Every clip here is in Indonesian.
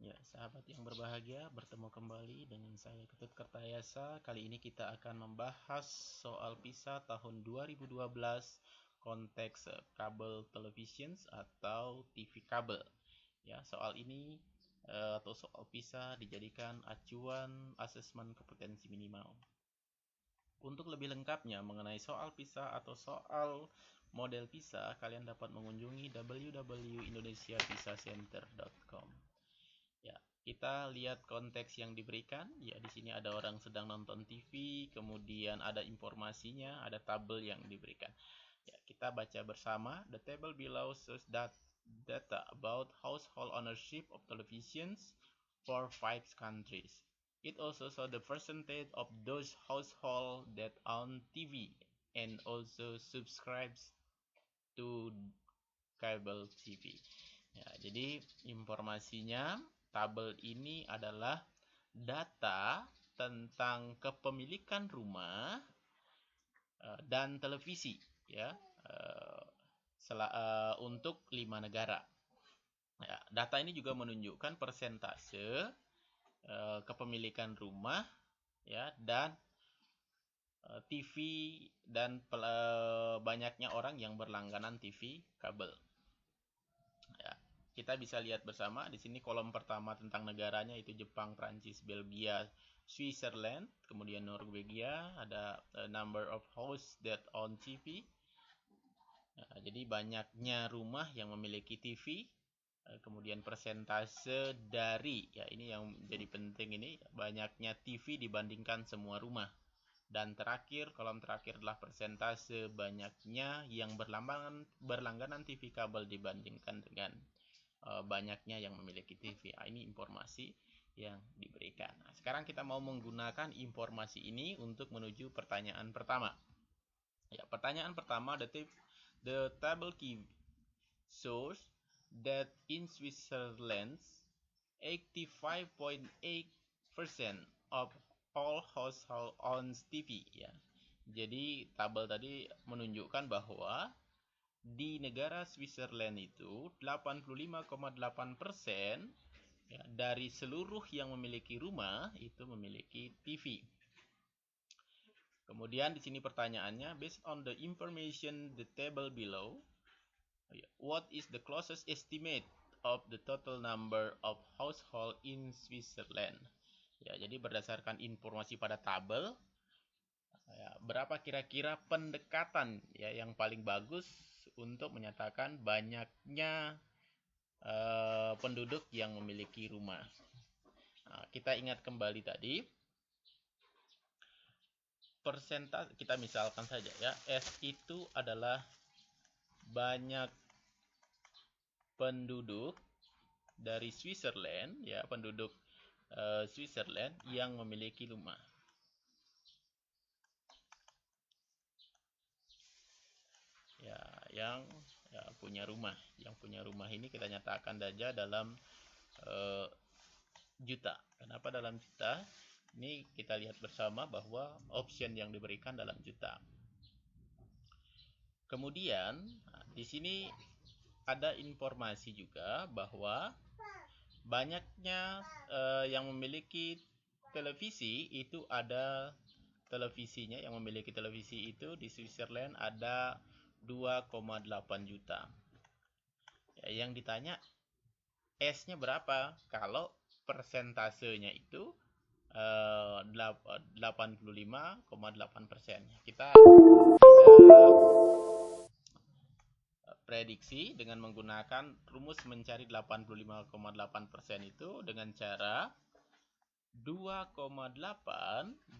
Ya, sahabat yang berbahagia, bertemu kembali dengan saya Ketut Kertayasa. Kali ini kita akan membahas soal PISA tahun 2012 konteks kabel television atau TV kabel. Ya, soal ini atau soal PISA dijadikan acuan asesmen kompetensi minimal. Untuk lebih lengkapnya mengenai soal PISA atau soal model PISA, kalian dapat mengunjungi www.indonesiapisacenter.com. Ya, kita lihat konteks yang diberikan. Ya, di sini ada orang sedang nonton TV, kemudian ada informasinya, ada tabel yang diberikan. Ya, kita baca bersama. The table below shows data about household ownership of televisions for 5 countries. It also shows the percentage of those households that own TV and also subscribes to cable TV. Ya, jadi informasinya tabel ini adalah data tentang kepemilikan rumah dan televisi ya untuk 5 negara. Ya, data ini juga menunjukkan persentase kepemilikan rumah ya dan TV dan banyaknya orang yang berlangganan TV kabel. Ya, kita bisa lihat bersama di sini kolom pertama tentang negaranya itu Jepang, Prancis, Belgia, Switzerland, kemudian Norwegia, ada number of house that own TV. Nah, jadi banyaknya rumah yang memiliki TV, kemudian persentase dari, ya ini yang jadi penting ini, banyaknya TV dibandingkan semua rumah. Dan terakhir, kolom terakhir adalah persentase banyaknya yang berlangganan TV kabel dibandingkan dengan banyaknya yang memiliki TV. Nah, ini informasi yang diberikan. Nah, sekarang kita mau menggunakan informasi ini untuk menuju pertanyaan pertama. Ya, pertanyaan pertama, the table key shows that in Switzerland 85.8% of all household owns TV ya. Jadi tabel tadi menunjukkan bahwa di negara Switzerland itu 85,8% ya, dari seluruh yang memiliki rumah itu memiliki TV. Kemudian di sini pertanyaannya, based on the information the table below, what is the closest estimate of the total number of household in Switzerland? Ya, jadi berdasarkan informasi pada tabel, ya, berapa kira-kira pendekatan ya yang paling bagus untuk menyatakan banyaknya penduduk yang memiliki rumah. Nah, kita ingat kembali tadi persentase, kita misalkan saja ya, S itu adalah banyak penduduk dari Switzerland ya, penduduk Switzerland yang memiliki rumah. Ya, yang punya rumah, ini kita nyatakan saja dalam juta. Kenapa dalam juta? Ini kita lihat bersama bahwa option yang diberikan dalam juta. Kemudian di sini ada informasi juga bahwa banyaknya yang memiliki televisi itu ada televisinya, yang memiliki televisi itu di Switzerland ada 2,8 juta. Ya, yang ditanya S-nya berapa? Kalau persentasenya itu 85,8%. Kita prediksi dengan menggunakan rumus mencari 85,8% itu dengan cara 2,8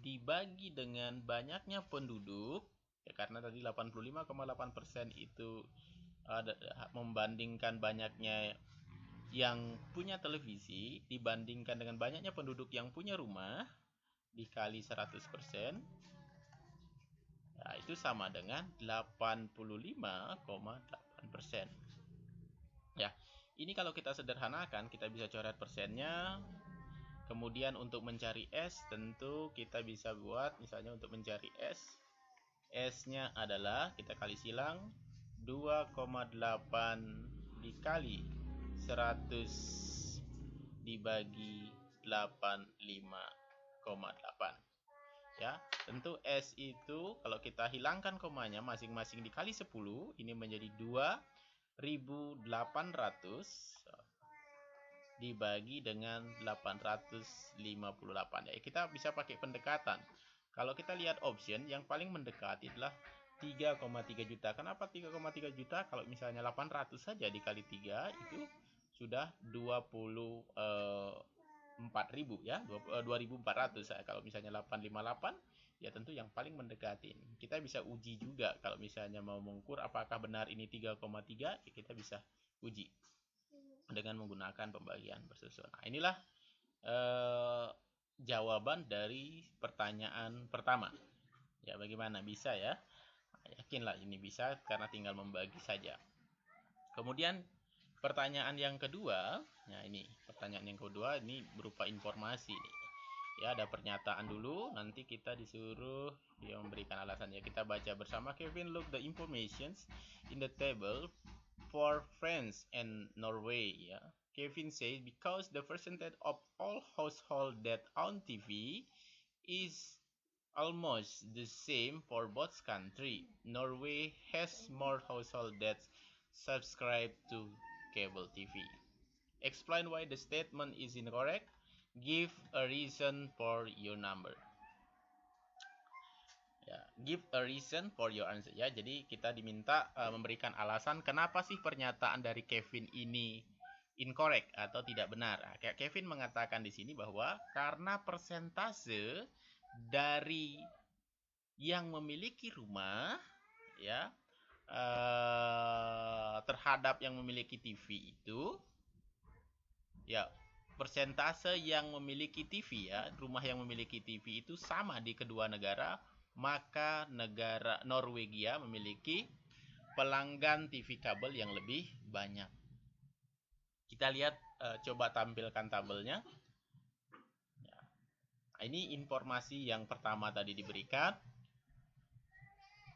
dibagi dengan banyaknya penduduk ya, karena tadi 85,8% itu membandingkan banyaknya yang punya televisi dibandingkan dengan banyaknya penduduk yang punya rumah dikali 100%, nah, itu sama dengan 85,8%. Ya, ini kalau kita sederhanakan kita bisa coret persennya. Kemudian untuk mencari S tentu kita bisa buat misalnya untuk mencari S-nya adalah kita kali silang 2,8 dikali 100 dibagi 85,8. Ya, tentu S itu kalau kita hilangkan komanya masing-masing dikali 10, ini menjadi 2.800 dibagi dengan 858. Ya, kita bisa pakai pendekatan. Kalau kita lihat option yang paling mendekat adalah 3,3 juta. Kenapa 3,3 juta? Kalau misalnya 800 saja dikali 3 itu sudah 24.000 ya, 2.400. Kalau misalnya 858 ya tentu yang paling mendekatin. Kita bisa uji juga kalau misalnya mau mengukur apakah benar ini 3,3, ya kita bisa uji dengan menggunakan pembagian bersusun. Nah, inilah jawaban dari pertanyaan pertama. Ya, bagaimana? Bisa ya? Yakinlah ini bisa karena tinggal membagi saja. Kemudian pertanyaan yang kedua, nah ini pertanyaan yang kedua ini berupa informasi nih. Ya, ada pernyataan dulu, nanti kita disuruh dia memberikan alasannya. Kita baca bersama. Kevin look the informations in the table for France and Norway. Ya. Kevin says because the percentage of all household that own TV is almost the same for both countries. Norway has more household that subscribe to cable TV. Explain why the statement is incorrect. Give a reason for your number. Ya, give a reason for your answer. Ya, jadi kita diminta memberikan alasan kenapa sih pernyataan dari Kevin ini incorrect atau tidak benar. Nah, Kevin mengatakan di sini bahwa karena persentase dari yang memiliki rumah ya terhadap yang memiliki TV itu ya persentase yang memiliki TV ya rumah yang memiliki TV itu sama di kedua negara, maka negara Norwegia memiliki pelanggan TV kabel yang lebih banyak. Kita lihat coba tampilkan tabelnya. Ya. Nah, ini informasi yang pertama tadi diberikan.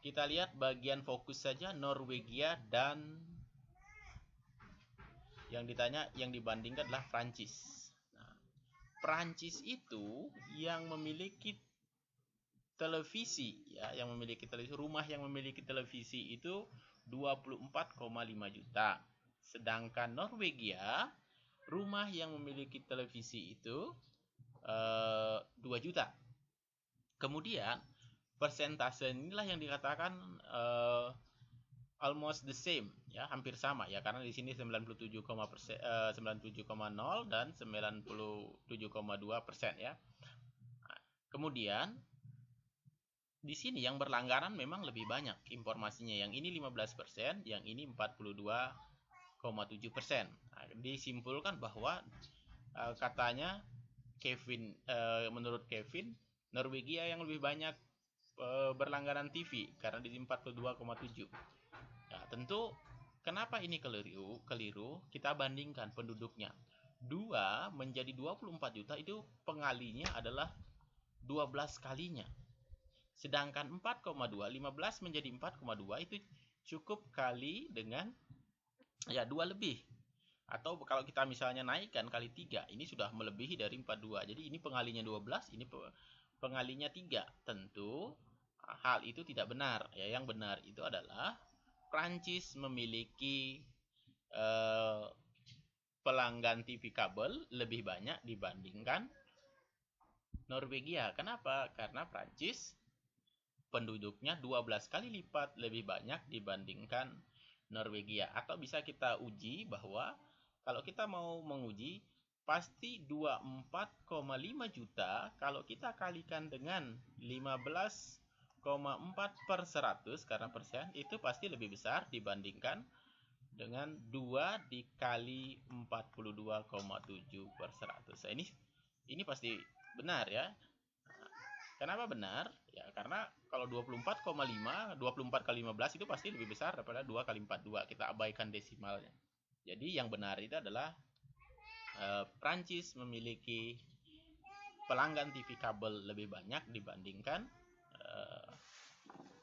Kita lihat bagian fokus saja Norwegia dan yang ditanya yang dibandingkan adalah Prancis. Nah, Prancis itu yang memiliki televisi ya, yang memiliki televisi rumah yang memiliki televisi itu 24,5 juta. Sedangkan Norwegia rumah yang memiliki televisi itu 2 juta. Kemudian persentase inilah yang dikatakan almost the same ya, hampir sama ya, karena di sini 97,0 dan 97,2% ya. Nah, kemudian di sini yang berlangganan memang lebih banyak informasinya. Yang ini 15%, yang ini 42,7%. Nah, disimpulkan bahwa katanya Kevin menurut Kevin Norwegia yang lebih banyak berlangganan TV karena di 42,7. Ya, tentu kenapa ini keliru? Kita bandingkan penduduknya. 2 menjadi 24 juta itu pengalinya adalah 12 kalinya. Sedangkan 4,2, 15 menjadi 4,2 itu cukup kali dengan ya 2 lebih. Atau kalau kita misalnya naikkan kali 3, ini sudah melebihi dari 42. Jadi ini pengalinya 12, ini pengalinya 3. Tentu hal itu tidak benar. Ya, yang benar itu adalah Prancis memiliki pelanggan TV kabel lebih banyak dibandingkan Norwegia. Kenapa? Karena Prancis penduduknya 12 kali lipat lebih banyak dibandingkan Norwegia. Atau bisa kita uji bahwa kalau kita mau menguji pasti 24,5 juta kalau kita kalikan dengan 15,4/100 karena persen itu pasti lebih besar dibandingkan dengan 2 dikali 42,7/100. Nah, ini pasti benar ya. Kenapa benar? Ya karena kalau 24,5, 24 kali 15 itu pasti lebih besar daripada 2 kali 42. Kita abaikan desimalnya. Jadi yang benar itu adalah Prancis memiliki pelanggan TV kabel lebih banyak dibandingkan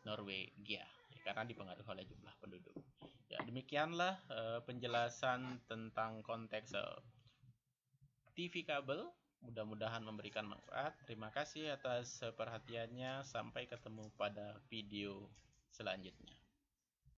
Norwegia ya, karena dipengaruhi oleh jumlah penduduk. Ya, demikianlah penjelasan tentang konteks TV kabel. Mudah-mudahan memberikan manfaat. Terima kasih atas perhatiannya. Sampai ketemu pada video selanjutnya.